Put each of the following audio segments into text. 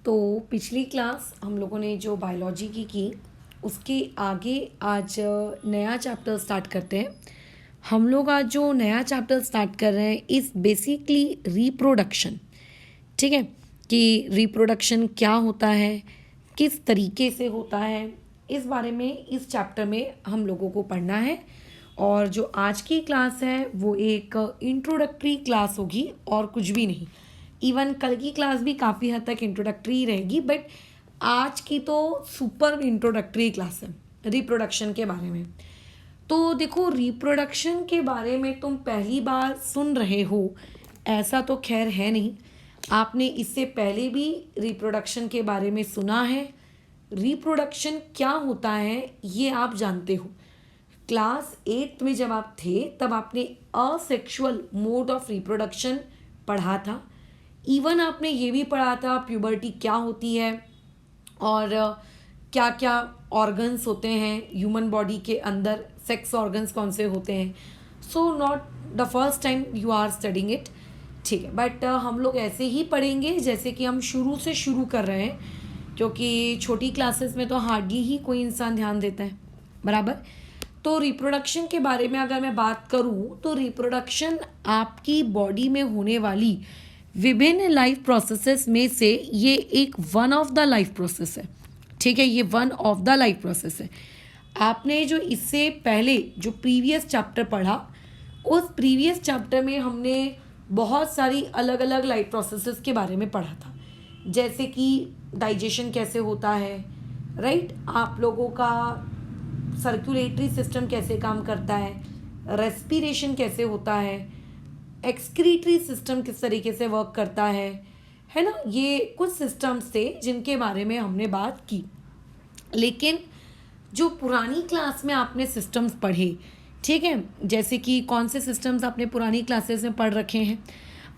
तो पिछली क्लास हम लोगों ने जो बायोलॉजी की उसके आगे आज नया चैप्टर स्टार्ट करते हैं। हम लोग आज जो नया चैप्टर स्टार्ट कर रहे हैं इस बेसिकली रिप्रोडक्शन। ठीक है कि रिप्रोडक्शन क्या होता है, किस तरीके से होता है, इस बारे में इस चैप्टर में हम लोगों को पढ़ना है। और जो आज की क्लास है वो एक इंट्रोडक्टरी क्लास होगी और कुछ भी नहीं। इवन कल की क्लास भी काफ़ी हद तक इंट्रोडक्टरी रहेगी, बट आज की तो सुपर इंट्रोडक्टरी क्लास है रिप्रोडक्शन के बारे में। तो देखो, रिप्रोडक्शन के बारे में तुम पहली बार सुन रहे हो ऐसा तो खैर है नहीं। आपने इससे पहले भी रिप्रोडक्शन के बारे में सुना है। रिप्रोडक्शन क्या होता है ये आप जानते हो। क्लास 8 में जब आप थे तब आपने असेक्सुअल मोड ऑफ रिप्रोडक्शन पढ़ा था। इवन आपने ये भी पढ़ा था प्यूबर्टी क्या होती है और क्या क्या ऑर्गन्स होते हैं ह्यूमन बॉडी के अंदर, सेक्स ऑर्गन्स कौन से होते हैं। So not the first time you are studying it, ठीक है। बट हम लोग ऐसे ही पढ़ेंगे जैसे कि हम शुरू से शुरू कर रहे हैं, क्योंकि छोटी क्लासेस में तो हार्डली ही कोई इंसान ध्यान देता है, बराबर। तो रिप्रोडक्शन के बारे में अगर मैं बात करूँ तो रिप्रोडक्शन आपकी बॉडी में होने वाली विभिन्न लाइफ प्रोसेसेस में से ये एक one of the life process है। ठीक है, ये one of the life process है। आपने जो इससे पहले जो प्रीवियस चैप्टर पढ़ा, उस प्रीवियस चैप्टर में हमने बहुत सारी अलग अलग लाइफ प्रोसेसेस के बारे में पढ़ा था, जैसे कि डाइजेशन कैसे होता है, राइट। आप लोगों का सर्कुलेटरी सिस्टम कैसे काम करता है, रेस्पिरेशन कैसे होता है, एक्सक्रीटरी सिस्टम किस तरीके से वर्क करता है ना। ये कुछ सिस्टम्स थे जिनके बारे में हमने बात की। लेकिन जो पुरानी क्लास में आपने सिस्टम्स पढ़े, ठीक है, जैसे कि कौन से सिस्टम्स आपने पुरानी क्लासेस में पढ़ रखे हैं,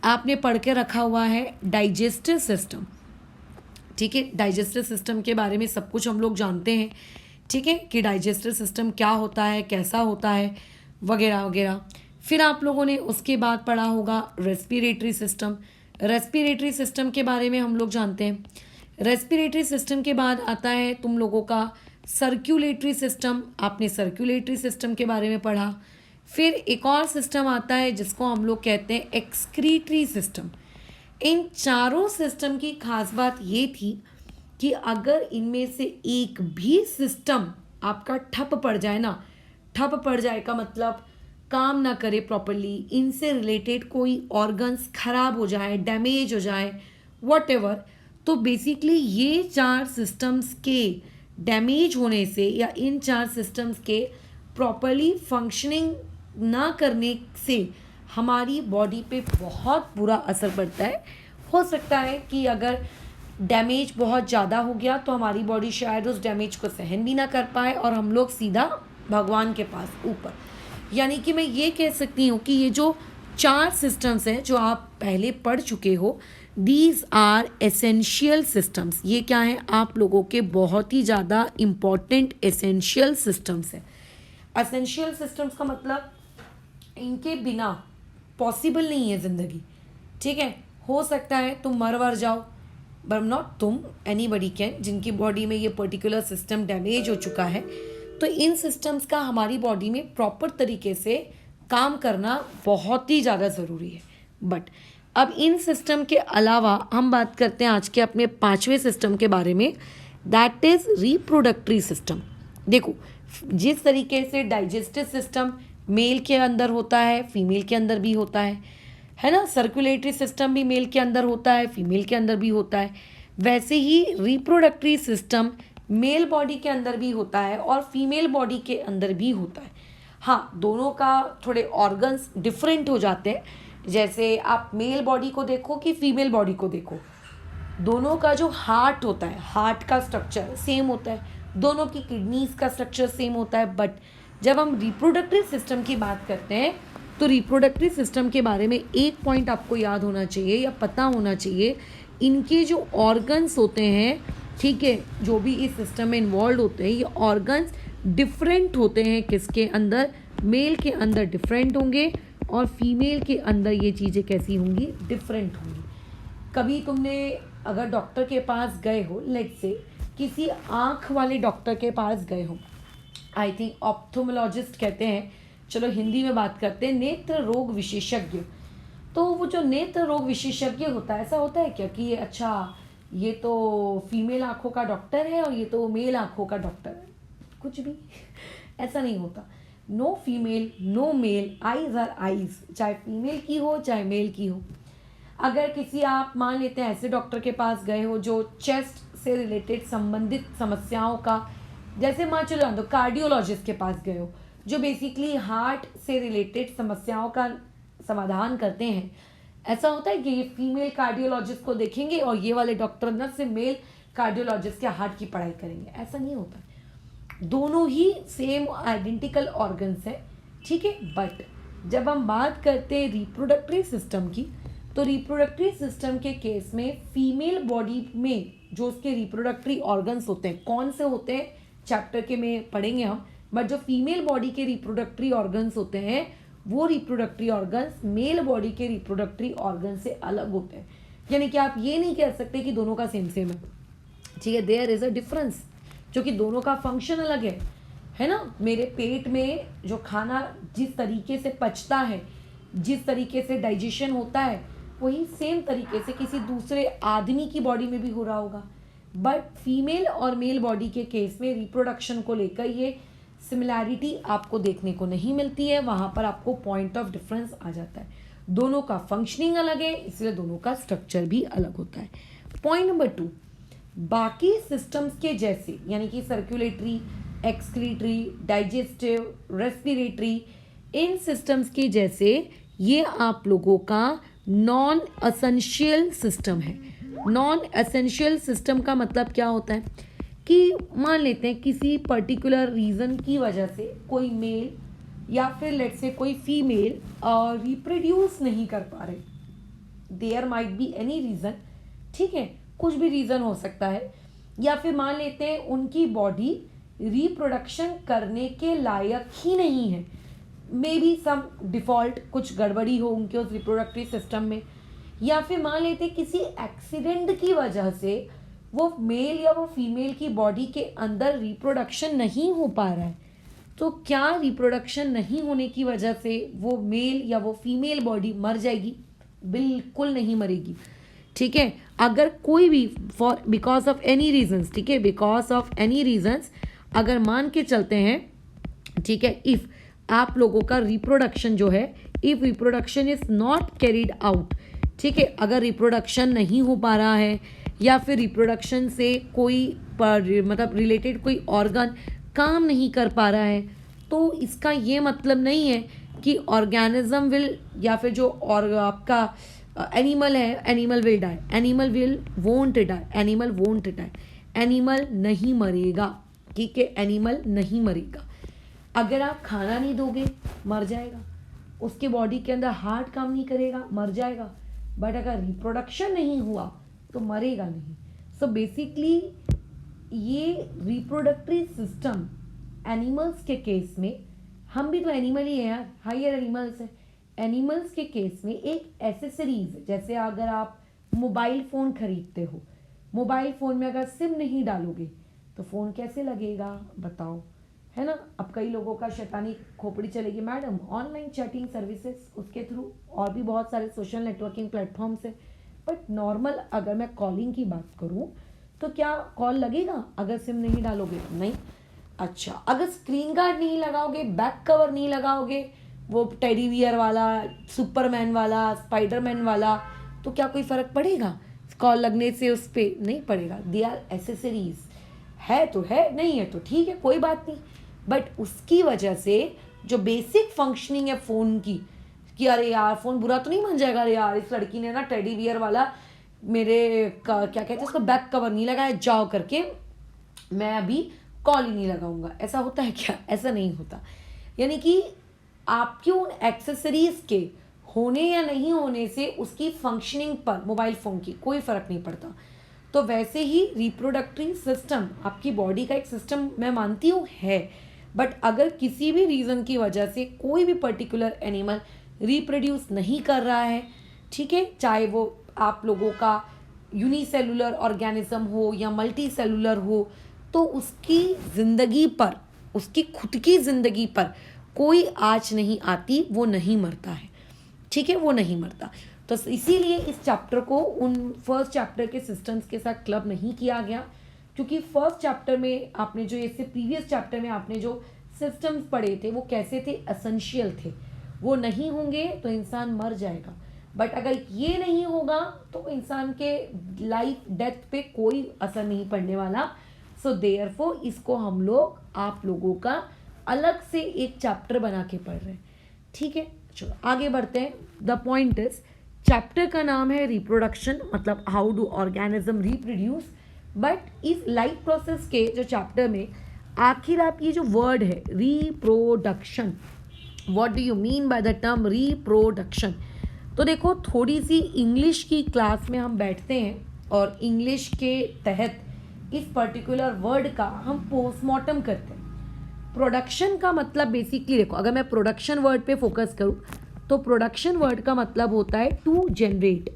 आपने पढ़ के रखा हुआ है डाइजेस्टिव सिस्टम। ठीक है, डाइजेस्टिव सिस्टम के बारे में सब कुछ हम लोग जानते हैं, ठीक है, कि डाइजेस्टिव सिस्टम क्या होता है, कैसा होता है, वगैरह वगैरह। फिर आप लोगों ने उसके बाद पढ़ा होगा रेस्पिरेटरी सिस्टम। रेस्पिरेटरी सिस्टम के बारे में हम लोग जानते हैं। रेस्पिरेटरी सिस्टम के बाद आता है तुम लोगों का सर्कुलेटरी सिस्टम। आपने सर्कुलेटरी सिस्टम के बारे में पढ़ा। फिर एक और सिस्टम आता है जिसको हम लोग कहते हैं एक्सक्रीटरी सिस्टम। इन चारों सिस्टम की खास बात ये थी कि अगर इनमें से एक भी सिस्टम आपका ठप पड़ जाए ना, ठप पड़ जाए का मतलब काम ना करे प्रॉपरली, इनसे रिलेटेड कोई ऑर्गन्स खराब हो जाए, डैमेज हो जाए, व्हाटएवर, तो बेसिकली ये चार सिस्टम्स के डैमेज होने से या इन चार सिस्टम्स के प्रॉपरली फंक्शनिंग ना करने से हमारी बॉडी पे बहुत बुरा असर पड़ता है। हो सकता है कि अगर डैमेज बहुत ज़्यादा हो गया तो हमारी बॉडी शायद उस डैमेज को सहन भी ना कर पाए और हम लोग सीधा भगवान के पास ऊपर। यानी कि मैं ये कह सकती हूँ कि ये जो चार सिस्टम्स हैं जो आप पहले पढ़ चुके हो, दीज आर एसेंशियल सिस्टम्स। ये क्या है, आप लोगों के बहुत ही ज़्यादा इम्पॉर्टेंट एसेंशियल सिस्टम्स हैं। एसेंशियल सिस्टम्स का मतलब इनके बिना पॉसिबल नहीं है ज़िंदगी। ठीक है, हो सकता है तुम मर वर जाओ, बट नॉट तुम, एनीबडी कैन, जिनकी बॉडी में ये पर्टिकुलर सिस्टम डैमेज हो चुका है। तो इन सिस्टम्स का हमारी बॉडी में प्रॉपर तरीके से काम करना बहुत ही ज़्यादा ज़रूरी है। बट अब इन सिस्टम के अलावा हम बात करते हैं आज के अपने पांचवें सिस्टम के बारे में, दैट इज़ रिप्रोडक्टरी सिस्टम। देखो, जिस तरीके से डाइजेस्टिव सिस्टम मेल के अंदर होता है, फीमेल के अंदर भी होता है ना। सर्कुलेटरी सिस्टम भी मेल के अंदर होता है, फीमेल के अंदर भी होता है। वैसे ही रिप्रोडक्टरी सिस्टम मेल बॉडी के अंदर भी होता है और फीमेल बॉडी के अंदर भी होता है। हाँ, दोनों का थोड़े ऑर्गन्स डिफरेंट हो जाते हैं। जैसे आप मेल बॉडी को देखो कि फीमेल बॉडी को देखो, दोनों का जो हार्ट होता है, हार्ट का स्ट्रक्चर सेम होता है, दोनों की किडनीज का स्ट्रक्चर सेम होता है। बट जब हम रिप्रोडक्टिव सिस्टम की बात करते हैं तो रिप्रोडक्टिव सिस्टम के बारे में एक पॉइंट आपको याद होना चाहिए या पता होना चाहिए, इनके जो ऑर्गन्स होते हैं, ठीक है, जो भी इस सिस्टम में इन्वॉल्व होते हैं, ये ऑर्गन्स डिफरेंट होते हैं। किसके अंदर, मेल के अंदर डिफरेंट होंगे और फीमेल के अंदर ये चीज़ें कैसी होंगी, डिफरेंट होंगी। कभी तुमने अगर डॉक्टर के पास गए हो, लेट्स से किसी आँख वाले डॉक्टर के पास गए हो, आई थिंक ऑप्थोमोलॉजिस्ट कहते हैं, चलो हिंदी में बात करते हैं, नेत्र रोग विशेषज्ञ। तो वो जो नेत्र रोग विशेषज्ञ होता है, ऐसा होता है क्या कि ये अच्छा ये तो फीमेल आँखों का डॉक्टर है और ये तो मेल आँखों का डॉक्टर है? कुछ भी ऐसा नहीं होता। No female no male, eyes are eyes, चाहे फीमेल की हो चाहे मेल की हो। अगर किसी आप मान लेते हैं ऐसे डॉक्टर के पास गए हो जो चेस्ट से रिलेटेड संबंधित समस्याओं का, जैसे मान चलो जान दो कार्डियोलॉजिस्ट के पास गए हो जो बेसिकली हार्ट से रिलेटेड समस्याओं का समाधान करते हैं, ऐसा होता है कि ये फीमेल कार्डियोलॉजिस्ट को देखेंगे और ये वाले डॉक्टर न से मेल कार्डियोलॉजिस्ट के हार्ट की पढ़ाई करेंगे? ऐसा नहीं होता। दोनों ही सेम आइडेंटिकल ऑर्गन्स हैं, ठीक है। बट जब हम बात करते हैं रिप्रोडक्टरी सिस्टम की, तो रिप्रोडक्टरी सिस्टम के केस में फीमेल बॉडी में जो उसके रिप्रोडक्टरी ऑर्गन्स होते हैं, कौन से होते हैं चैप्टर के में पढ़ेंगे हम, बट जो फीमेल बॉडी के रिप्रोडक्टरी ऑर्गन्स होते हैं वो रिप्रोडक्टरी ऑर्गन्स मेल बॉडी के रिप्रोडक्टरी ऑर्गन से अलग होते हैं। यानी कि आप ये नहीं कह सकते कि दोनों का सेम सेम है, ठीक है। देयर इज अ डिफरेंस, जो कि दोनों का फंक्शन अलग है ना। मेरे पेट में जो खाना जिस तरीके से पचता है, जिस तरीके से डाइजेशन होता है, वही सेम तरीके से किसी दूसरे आदमी की बॉडी में भी हो रहा होगा। बट फीमेल और मेल बॉडी के केस में रिप्रोडक्शन को लेकर ये सिमिलैरिटी आपको देखने को नहीं मिलती है, वहाँ पर आपको पॉइंट ऑफ डिफरेंस आ जाता है। दोनों का फंक्शनिंग अलग है, इसलिए दोनों का स्ट्रक्चर भी अलग होता है। पॉइंट नंबर 2, बाकी सिस्टम्स के जैसे यानी कि सर्कुलेटरी, एक्सक्रीटरी, डाइजेस्टिव, रेस्पिरेटरी, इन सिस्टम्स के जैसे ये आप लोगों का नॉन एसेंशियल सिस्टम है। नॉन एसेंशियल सिस्टम का मतलब क्या होता है कि मान लेते हैं किसी पर्टिकुलर रीज़न की वजह से कोई मेल या फिर लेट्स से कोई फीमेल रिप्रोड्यूस नहीं कर पा रहे, there might be any reason, ठीक है, कुछ भी रीज़न हो सकता है। या फिर मान लेते हैं उनकी बॉडी रिप्रोडक्शन करने के लायक ही नहीं है, मे बी सम डिफ़ॉल्ट कुछ गड़बड़ी हो उनके उस रिप्रोडक्टरी सिस्टम में, या फिर मान लेते हैं किसी एक्सीडेंट की वजह से वो मेल या वो फीमेल की बॉडी के अंदर रिप्रोडक्शन नहीं हो पा रहा है। तो क्या रिप्रोडक्शन नहीं होने की वजह से वो मेल या वो फीमेल बॉडी मर जाएगी? बिल्कुल नहीं मरेगी, ठीक है। अगर कोई भी for because of any reasons, ठीक है, बिकॉज ऑफ एनी रीजंस अगर मान के चलते हैं, ठीक है, इफ़ आप लोगों का रिप्रोडक्शन जो है, if reproduction is not carried out, ठीक है, अगर रिप्रोडक्शन नहीं हो पा रहा है या फिर रिप्रोडक्शन से कोई मतलब रिलेटेड कोई ऑर्गन काम नहीं कर पा रहा है, तो इसका ये मतलब नहीं है कि ऑर्गेनिज्म विल या फिर जो और आपका एनिमल है, animal will die, animal will won't die, animal won't die, animal नहीं मरेगा, ठीक है, एनिमल नहीं मरेगा। अगर आप खाना नहीं दोगे मर जाएगा, उसके बॉडी के अंदर हार्ट काम नहीं करेगा मर जाएगा, बट अगर रिप्रोडक्शन नहीं हुआ तो मरेगा नहीं। सो बेसिकली ये रिप्रोडक्टरी सिस्टम एनिमल्स के केस में, हम भी तो एनिमल ही हैं यार, हायर एनिमल्स हैं, एनिमल्स के केस में एक एसेसरीज, जैसे अगर आप मोबाइल फ़ोन खरीदते हो, मोबाइल फ़ोन में अगर सिम नहीं डालोगे तो फ़ोन कैसे लगेगा बताओ, है ना। अब कई लोगों का शैतानी खोपड़ी चलेगी, मैडम ऑनलाइन चैटिंग सर्विसेज, उसके थ्रू और भी बहुत सारे सोशल नेटवर्किंग प्लेटफॉर्म्स है। बट नॉर्मल अगर मैं कॉलिंग की बात करूं तो क्या कॉल लगेगा अगर सिम नहीं डालोगे? नहीं। अच्छा, अगर स्क्रीन गार्ड नहीं लगाओगे, बैक कवर नहीं लगाओगे, वो टेडी बियर वाला, सुपरमैन वाला, स्पाइडरमैन वाला, तो क्या कोई फ़र्क पड़ेगा कॉल लगने से? उस पर नहीं पड़ेगा। दे आर एसेसरीज, है तो है, नहीं है तो ठीक है, कोई बात नहीं। बट उसकी वजह से जो बेसिक फंक्शनिंग है फ़ोन की, कि अरे यार फ़ोन बुरा तो नहीं मान जाएगा, अरे यार इस लड़की ने ना टेडी बियर वाला मेरे क्या कहते हैं उसको बैक कवर नहीं लगाया, जाओ करके मैं अभी कॉल ही नहीं लगाऊंगा। ऐसा होता है क्या? ऐसा नहीं होता। यानी कि आपके उन एक्सेसरीज के होने या नहीं होने से उसकी फंक्शनिंग पर मोबाइल फ़ोन की कोई फ़र्क नहीं पड़ता। तो वैसे ही रिप्रोडक्टरी सिस्टम आपकी बॉडी का एक सिस्टम मैं मानती हूँ है, बट अगर किसी भी रीज़न की वजह से कोई भी पर्टिकुलर एनिमल रिप्रोड्यूस नहीं कर रहा है, ठीक है, चाहे वो आप लोगों का यूनिसेलुलर ऑर्गेनिज्म हो या मल्टी सेलुलर हो, तो उसकी ज़िंदगी पर, उसकी खुद की ज़िंदगी पर कोई आँच नहीं आती, वो नहीं मरता है। ठीक है, वो नहीं मरता। तो इसीलिए इस चैप्टर को उन फर्स्ट चैप्टर के सिस्टम्स के साथ क्लब नहीं किया गया, क्योंकि फर्स्ट चैप्टर में आपने जो, इससे प्रीवियस चैप्टर में आपने जो सिस्टम्स पढ़े थे वो कैसे थे, एसेंशियल थे। वो नहीं होंगे तो इंसान मर जाएगा, बट अगर ये नहीं होगा तो इंसान के लाइफ डेथ पे कोई असर नहीं पड़ने वाला। सो देयरफॉर इसको हम लोग, आप लोगों का अलग से एक चैप्टर बना के पढ़ रहे हैं। ठीक है, चलो आगे बढ़ते हैं। द पॉइंट इज, चैप्टर का नाम है रिप्रोडक्शन, मतलब how do organism reproduce. But इस लाइफ प्रोसेस के जो चैप्टर में आखिर आप ये जो वर्ड है reproduction, what do you mean by the term reproduction. तो देखो, थोड़ी सी इंग्लिश की क्लास में हम बैठते हैं और इंग्लिश के तहत इस पर्टिकुलर वर्ड का हम पोस्टमार्टम करते हैं। प्रोडक्शन का मतलब बेसिकली देखो, अगर मैं प्रोडक्शन वर्ड पे फोकस करूं तो प्रोडक्शन वर्ड का मतलब होता है टू जनरेट,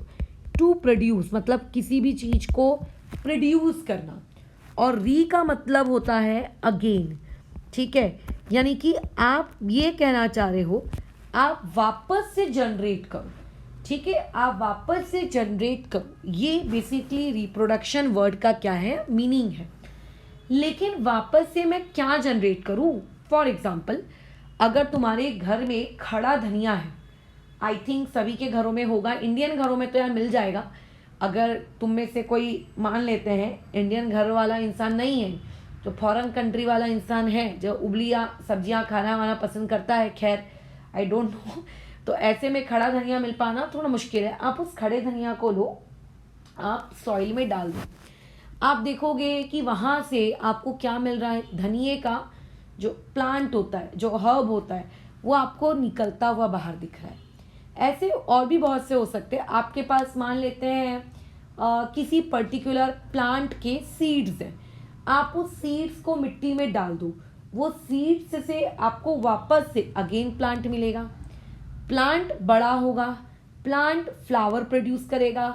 टू प्रोड्यूस, मतलब किसी भी चीज को प्रोड्यूस करना। और री का मतलब होता है अगेन। ठीक है, यानी कि आप ये कहना चाह रहे हो आप वापस से जनरेट करो। ठीक है, आप वापस से जनरेट करो, ये बेसिकली रिप्रोडक्शन वर्ड का क्या है, मीनिंग है। लेकिन वापस से मैं क्या जनरेट करूं? फॉर एग्जाम्पल, अगर तुम्हारे घर में खड़ा धनिया है, आई थिंक सभी के घरों में होगा, इंडियन घरों में तो यार मिल जाएगा। अगर तुम में से कोई मान लेते हैं इंडियन घर वाला इंसान नहीं है, जो फॉरेन कंट्री वाला इंसान है, जो उबलिया सब्जियां खाना वाना पसंद करता है, खैर आई डोंट नो, तो ऐसे में खड़ा धनिया मिल पाना थोड़ा मुश्किल है। आप उस खड़े धनिया को लो, आप सॉइल में डाल दो, आप देखोगे कि वहाँ से आपको क्या मिल रहा है, धनिए का जो प्लांट होता है, जो हर्ब होता है, वो आपको निकलता हुआ बाहर दिख रहा है। ऐसे और भी बहुत से हो सकते हैं। आपके पास मान लेते हैं किसी पर्टिकुलर प्लांट के सीड्स हैं, आप उस सीड्स को मिट्टी में डाल दो, वो सीड्स से आपको वापस से अगेन प्लांट मिलेगा, प्लांट बड़ा होगा, प्लांट फ्लावर प्रोड्यूस करेगा,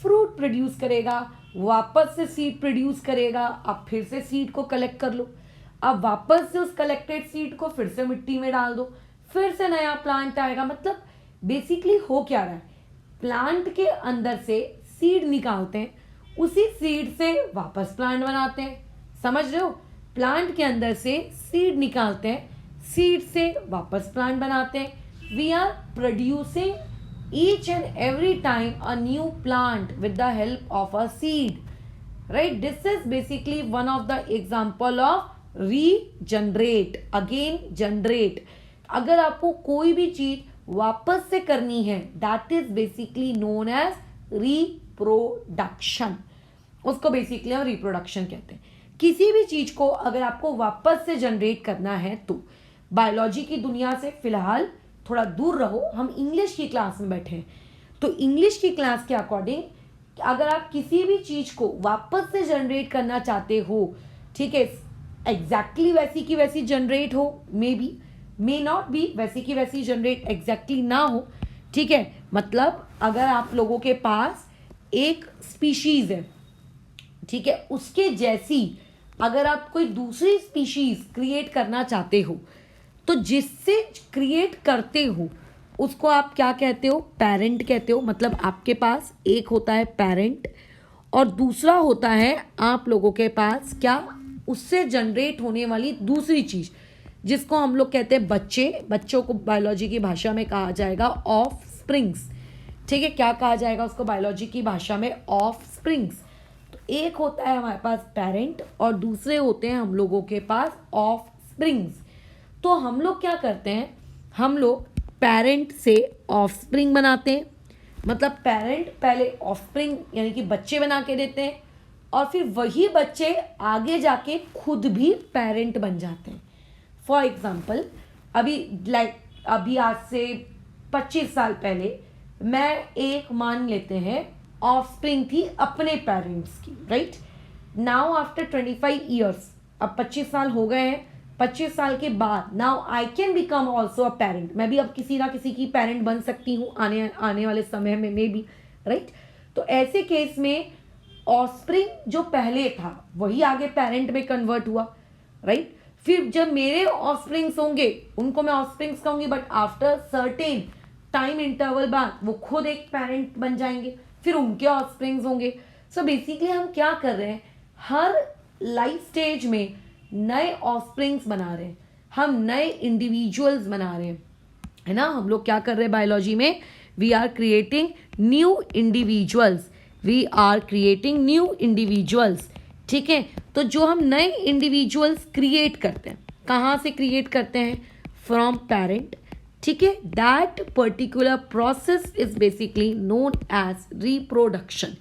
फ्रूट प्रोड्यूस करेगा, वापस से सीड प्रोड्यूस करेगा, आप फिर से सीड को कलेक्ट कर लो, अब वापस से उस कलेक्टेड सीड को फिर से मिट्टी में डाल दो, फिर से नया प्लांट आएगा। मतलब बेसिकली हो क्या रहा है, प्लांट के अंदर से सीड निकालते हैं, उसी सीड से वापस प्लांट बनाते हैं। समझ रहे हो, प्लांट के अंदर से सीड निकालते हैं, सीड से वापस प्लांट बनाते हैं। We are producing each and every time a new plant with the help of a seed, right. This is basically one of the example of regenerate, again generate. अगर आपको कोई भी चीज वापस से करनी है, that is basically known as reproduction, उसको बेसिकली हम रिप्रोडक्शन कहते हैं। किसी भी चीज को अगर आपको वापस से जनरेट करना है तो बायोलॉजी की दुनिया से फिलहाल थोड़ा दूर रहो, हम इंग्लिश की क्लास में बैठे हैं, तो इंग्लिश की क्लास के अकॉर्डिंग अगर आप किसी भी चीज को वापस से जनरेट करना चाहते हो, ठीक है, एग्जैक्टली वैसी की वैसी जनरेट हो, may be may not be वैसी की वैसी जनरेट एग्जैक्टली ना हो, ठीक है। मतलब अगर आप लोगों के पास एक स्पीशीज है, ठीक है, उसके जैसी अगर आप कोई दूसरी स्पीशीज क्रिएट करना चाहते हो, तो जिससे क्रिएट करते हो उसको आप क्या कहते हो, पेरेंट कहते हो। मतलब आपके पास एक होता है पेरेंट और दूसरा होता है आप लोगों के पास क्या, उससे जनरेट होने वाली दूसरी चीज, जिसको हम लोग कहते हैं बच्चे। बच्चों को बायोलॉजी की भाषा में कहा जाएगा ऑफ स्प्रिंग्स, ठीक है। क्या कहा जाएगा उसको बायोलॉजी की भाषा में, ऑफ स्प्रिंग्स। तो एक होता है हमारे पास पेरेंट और दूसरे होते हैं हम लोगों के पास ऑफ स्प्रिंग्स। तो हम लोग क्या करते हैं, हम लोग पेरेंट से ऑफ स्प्रिंग बनाते हैं। मतलब पेरेंट पहले ऑफ स्प्रिंग यानी कि बच्चे बना के देते हैं और फिर वही बच्चे आगे जाके खुद भी पेरेंट बन जाते हैं। फॉर एग्जाम्पल, अभी आज से 25 साल पहले मैं एक मान लेते हैं ऑफ स्प्रिंग थी अपने पेरेंट्स की, राइट। नाउ आफ्टर 25 ईयर्स, अब 25 साल हो गए हैं, 25 साल के बाद now I can become also a parent. मैं भी अब किसी ना किसी की पेरेंट बन सकती हूँ आने वाले समय में, मे बी, राइट। तो ऐसे केस में ऑफस्प्रिंग जो पहले था वही आगे पेरेंट में कन्वर्ट हुआ, राइट। फिर जब मेरे ऑफस्प्रिंग्स होंगे उनको मैं ऑफस्प्रिंग्स कहूंगी, but after certain time interval बाद वो खुद एक पेरेंट बन जाएंगे, फिर उनके ऑफस्प्रिंग्स होंगे। सो बेसिकली हम क्या कर रहे हैं, हर लाइफ स्टेज में नए ऑफस्प्रिंग्स बना रहे हैं, हम नए इंडिविजुअल्स बना रहे हैं, है ना। हम लोग क्या कर रहे हैं बायोलॉजी में, we are creating new individuals, we are creating new individuals, ठीक है। तो जो हम नए इंडिविजुअल्स क्रिएट करते हैं, कहाँ से क्रिएट करते हैं, फ्रॉम पेरेंट, ठीक है। That particular process is basically known as reproduction,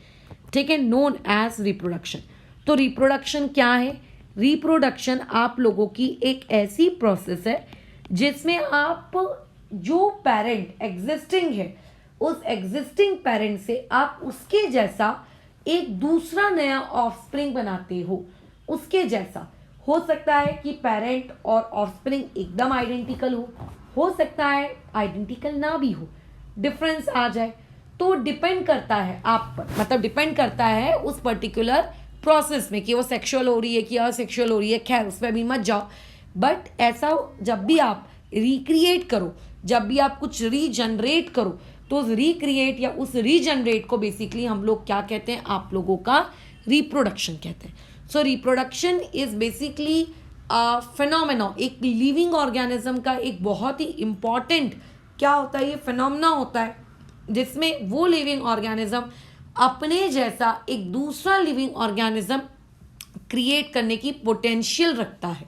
ठीक है, नोन एज रिप्रोडक्शन। तो रिप्रोडक्शन क्या है, रिप्रोडक्शन आप लोगों की एक ऐसी प्रोसेस है जिसमें आप जो पेरेंट एग्जिस्टिंग है उस एग्जिस्टिंग पेरेंट से आप उसके जैसा एक दूसरा नया ऑफस्प्रिंग बनाते उसके जैसा। हो सकता है कि पेरेंट और ऑफस्प्रिंग एकदम आइडेंटिकल हो सकता है आइडेंटिकल ना भी हो, डिफरेंस आ जाए। तो डिपेंड करता है आप पर, मतलब डिपेंड करता है उस पर्टिकुलर प्रोसेस में कि वो सेक्सुअल हो रही है कि असेक्सुअल हो रही है, खैर उस पर भी मत जाओ। बट ऐसा जब भी आप रिक्रिएट करो, जब भी आप कुछ रीजनरेट करो, तो उस रिक्रिएट या उस रीजनरेट को बेसिकली हम लोग क्या कहते हैं, आप लोगों का रिप्रोडक्शन कहते हैं। सो रिप्रोडक्शन इज बेसिकली फिनोमेना, एक लिविंग ऑर्गेनिज्म का एक बहुत ही इंपॉर्टेंट क्या होता है, ये फिनोमेना होता है जिसमें वो लिविंग ऑर्गेनिज्म अपने जैसा एक दूसरा लिविंग ऑर्गेनिज्म क्रिएट करने की पोटेंशियल रखता है।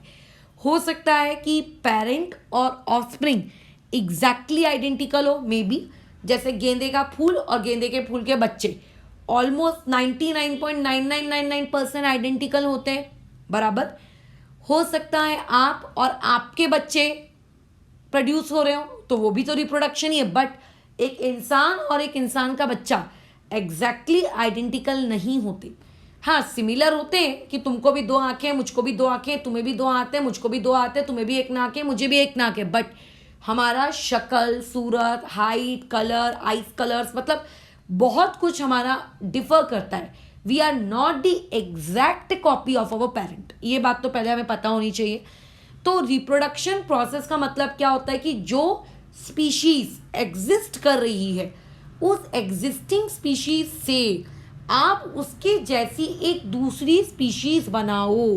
हो सकता है कि पेरेंट और ऑफस्प्रिंग एग्जैक्टली आइडेंटिकल हो, मे बी जैसे गेंदे का फूल और गेंदे के फूल के बच्चे ऑलमोस्ट 99.9999% आइडेंटिकल होते हैं, बराबर। हो सकता है आप और आपके बच्चे प्रोड्यूस हो रहे हो, तो वो भी तो रिप्रोडक्शन ही है। बट एक इंसान और एक इंसान का बच्चा एग्जैक्टली आइडेंटिकल नहीं होते, हाँ सिमिलर होते हैं कि तुमको भी दो आंखें, मुझको भी दो आंखें, तुम्हें भी दो हाथ है, मुझको भी दो हाथ है, तुम्हें भी एक नाक है, मुझे भी एक नाक है। बट हमारा शक्ल, सूरत, हाइट, कलर, आइज कलर्स, मतलब बहुत कुछ हमारा डिफर करता है। We are not the exact copy of our parent, ये बात तो पहले हमें पता होनी चाहिए। तो रिप्रोडक्शन प्रोसेस का मतलब क्या होता है कि जो स्पीशीज एग्जिस्ट कर रही है उस एग्जिस्टिंग स्पीशीज से आप उसके जैसी एक दूसरी स्पीशीज बनाओ,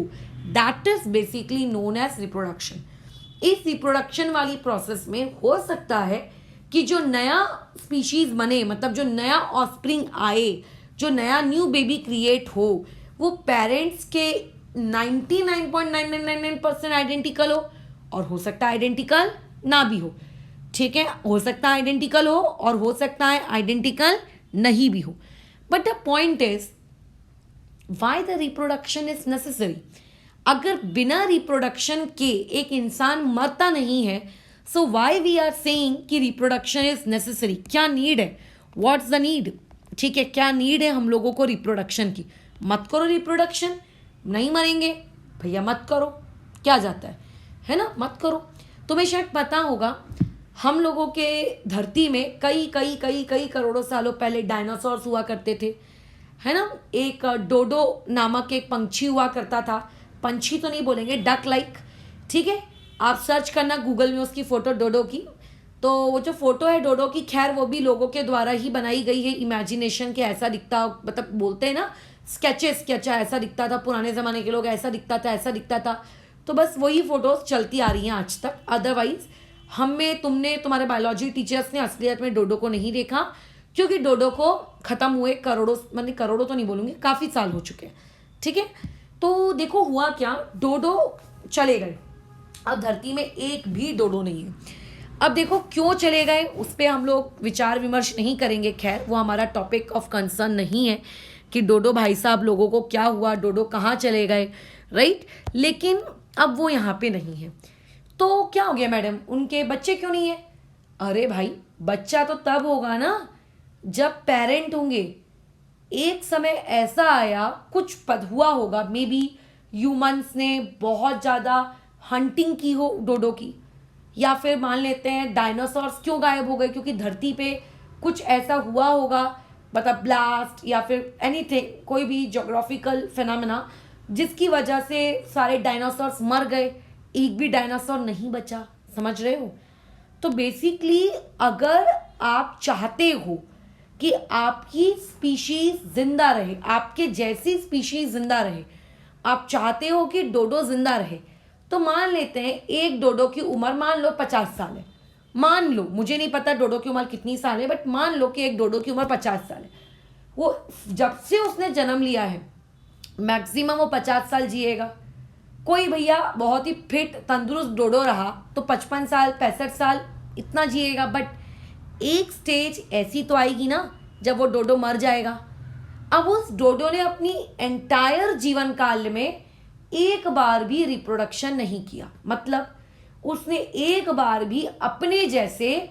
that is basically known as reproduction. इस रिप्रोडक्शन वाली प्रोसेस में हो सकता है कि जो नया स्पीशीज बने, मतलब जो नया ऑफस्प्रिंग आए, जो नया न्यू बेबी क्रिएट हो, वो पेरेंट्स के 99.9999% आइडेंटिकल हो और सकता है आइडेंटिकल ना भी हो, ठीक है। हो सकता है आइडेंटिकल हो और हो सकता है आइडेंटिकल नहीं भी हो। But the point is why the reproduction is necessary. अगर बिना रिप्रोडक्शन के एक इंसान मरता नहीं है, सो वाई वी आर सेइंग कि रिप्रोडक्शन इज नेसेसरी। क्या नीड है, व्हाट्स द नीड, ठीक है, क्या नीड है हम लोगों को रिप्रोडक्शन की। मत करो रिप्रोडक्शन, नहीं मरेंगे भैया, मत करो, क्या जाता है ना, मत करो। तुम्हें शायद पता होगा हम लोगों के धरती में कई कई कई कई करोड़ों सालों पहले डायनासोर्स हुआ करते थे, है ना। एक डोडो नामक एक पंछी हुआ करता था, पंछी तो नहीं बोलेंगे, डक लाइक, ठीक है। आप सर्च करना गूगल में उसकी फ़ोटो डोडो की, तो वो जो फोटो है डोडो की, खैर वो भी लोगों के द्वारा ही बनाई गई है, इमेजिनेशन के ऐसा दिखता, मतलब बोलते हैं ना स्केचेस, क्या ऐसा दिखता था पुराने ज़माने के लोग, ऐसा दिखता था ऐसा दिखता था। तो बस वही फ़ोटोज़ चलती आ रही हैं आज तक। अदरवाइज हमें, तुमने, तुम्हारे बायोलॉजी टीचर्स ने असलियत में डोडो को नहीं देखा, क्योंकि डोडो को ख़त्म हुए करोड़ों, मतलब करोड़ों तो नहीं बोलूँगी, काफ़ी साल हो चुके हैं, ठीक है। तो देखो हुआ क्या, डोडो चले गए, अब धरती में एक भी डोडो नहीं है। अब देखो क्यों चले गए, उस पर हम लोग विचार विमर्श नहीं करेंगे, खैर वो हमारा टॉपिक ऑफ कंसर्न नहीं है कि डोडो भाई साहब लोगों को क्या हुआ, डोडो कहाँ चले गए, राइट। लेकिन अब वो यहाँ पे नहीं है, तो क्या हो गया मैडम, उनके बच्चे क्यों नहीं है। अरे भाई बच्चा तो तब होगा ना जब पेरेंट होंगे। एक समय ऐसा आया, कुछ पद हुआ होगा, मे बी ह्यूमंस ने बहुत ज़्यादा हंटिंग की हो डोडो की, या फिर मान लेते हैं डायनासोर्स क्यों गायब हो गए, क्योंकि धरती पे कुछ ऐसा हुआ होगा मतलब ब्लास्ट या फिर एनीथिंग, कोई भी जोग्राफिकल फिनोमेना जिसकी वजह से सारे डायनासोर्स मर गए, एक भी डायनासोर नहीं बचा, समझ रहे हो। तो बेसिकली अगर आप चाहते हो कि आपकी स्पीशीज जिंदा रहे, आपके जैसी स्पीशीज जिंदा रहे, आप चाहते हो कि डोडो जिंदा रहे, तो मान लेते हैं एक डोडो की उम्र मान लो 50 साल है, मान लो, मुझे नहीं पता डोडो की उम्र कितनी साल है, बट मान लो कि एक डोडो की उम्र 50 साल है। वो जब से उसने जन्म लिया है मैक्सिमम वो 50 साल जिएगा। कोई भैया बहुत ही फिट तंदुरुस्त डोडो रहा तो 55 साल 65 साल इतना जिएगा, बट एक स्टेज ऐसी तो आएगी ना जब वो डोडो मर जाएगा। अब उस डोडो ने अपनी एंटायर जीवन काल में एक बार भी रिप्रोडक्शन नहीं किया, मतलब उसने एक बार भी अपने जैसे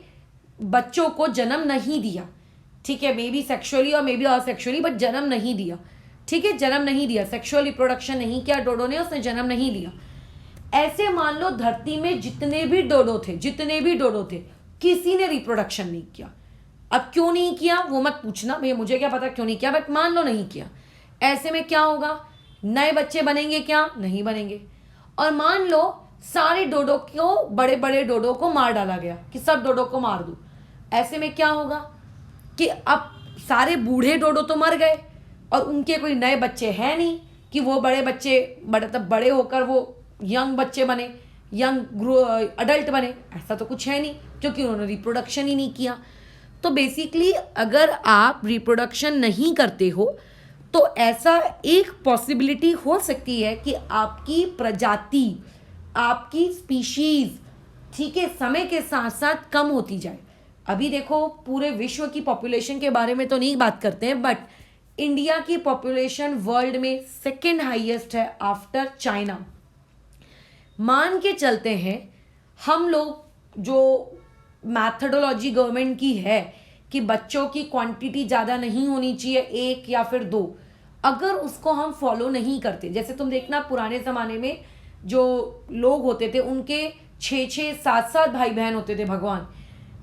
बच्चों को जन्म नहीं दिया, ठीक है, मे बी सेक्सुअली और मे बी असेक्सुअली, बट जन्म नहीं दिया, ठीक है, जन्म नहीं दिया, सेक्सुअल रिप्रोडक्शन नहीं किया डोडो ने, उसने जन्म नहीं दिया। ऐसे मान लो धरती में जितने भी डोडो थे किसी ने रिप्रोडक्शन नहीं किया। अब क्यों नहीं किया वो मत पूछना भैया, मुझे क्या पता क्यों नहीं किया, बट मान लो नहीं किया। ऐसे में क्या होगा, नए बच्चे बनेंगे क्या, नहीं बनेंगे। और मान लो सारे डोडो को, बड़े बड़े डोडो को मार डाला गया कि सब डोडो को मार दो। ऐसे में क्या होगा कि अब सारे बूढ़े डोडो तो मर गए और उनके कोई नए बच्चे हैं नहीं कि वो बड़े बच्चे तब बड़े होकर वो यंग बच्चे बने, यंग अडल्ट बने, ऐसा तो कुछ है नहीं क्योंकि उन्होंने रिप्रोडक्शन ही नहीं किया। तो बेसिकली अगर आप रिप्रोडक्शन नहीं करते हो तो ऐसा एक पॉसिबिलिटी हो सकती है कि आपकी प्रजाति, आपकी स्पीशीज, ठीक है, समय के साथ साथ कम होती जाए। अभी देखो पूरे विश्व की पॉपुलेशन के बारे में तो नहीं बात करते हैं, बट इंडिया की पॉपुलेशन वर्ल्ड में सेकेंड हाईएस्ट है आफ्टर चाइना। मान के चलते हैं हम लोग, जो मैथडोलॉजी गवर्नमेंट की है कि बच्चों की क्वांटिटी ज़्यादा नहीं होनी चाहिए, एक या फिर दो, अगर उसको हम फॉलो नहीं करते, जैसे तुम देखना पुराने ज़माने में जो लोग होते थे उनके 6-6 7-7 भाई बहन होते थे भगवान,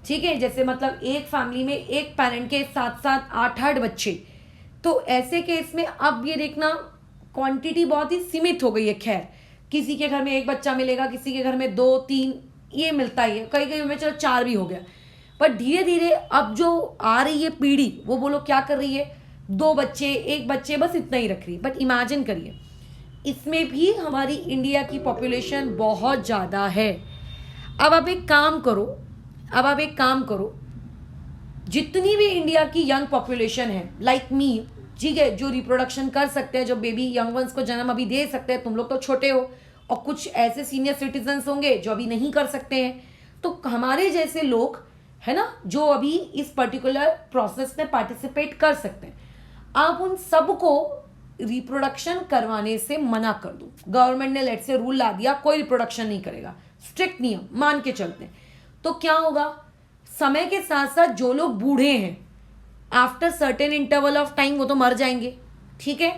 ठीक है, जैसे मतलब एक फैमिली में एक पेरेंट के 7-7 8-8 बच्चे। तो ऐसे केस में अब ये देखना क्वांटिटी बहुत ही सीमित हो गई है। खैर किसी के घर में एक बच्चा मिलेगा, किसी के घर में 2-3 ये मिलता ही है, कई कई में चलो 4 भी हो गया। पर धीरे धीरे अब जो आ रही है पीढ़ी वो बोलो क्या कर रही है, 2 बच्चे 1 बच्चे बस इतना ही रख रही है। बट इमेजिन करिए इसमें भी हमारी इंडिया की पॉपुलेशन बहुत ज़्यादा है। अब आप एक काम करो, जितनी भी इंडिया की यंग पॉपुलेशन है लाइक मी, ठीक है, जो रिप्रोडक्शन कर सकते हैं, जो बेबी यंग वंस को जन्म अभी दे सकते हैं, तुम लोग तो छोटे हो, और कुछ ऐसे सीनियर सिटीजन्स होंगे जो अभी नहीं कर सकते हैं, तो हमारे जैसे लोग है ना जो अभी इस पर्टिकुलर प्रोसेस में पार्टिसिपेट कर सकते हैं, आप उन सबको रिप्रोडक्शन करवाने से मना कर दो। गवर्नमेंट ने लेट से रूल ला दिया कोई रिप्रोडक्शन नहीं करेगा, स्ट्रिक्ट नियम मान के चलते हैं, तो क्या होगा, समय के साथ साथ जो लोग बूढ़े हैं after certain interval of time वो तो मर जाएंगे, ठीक है,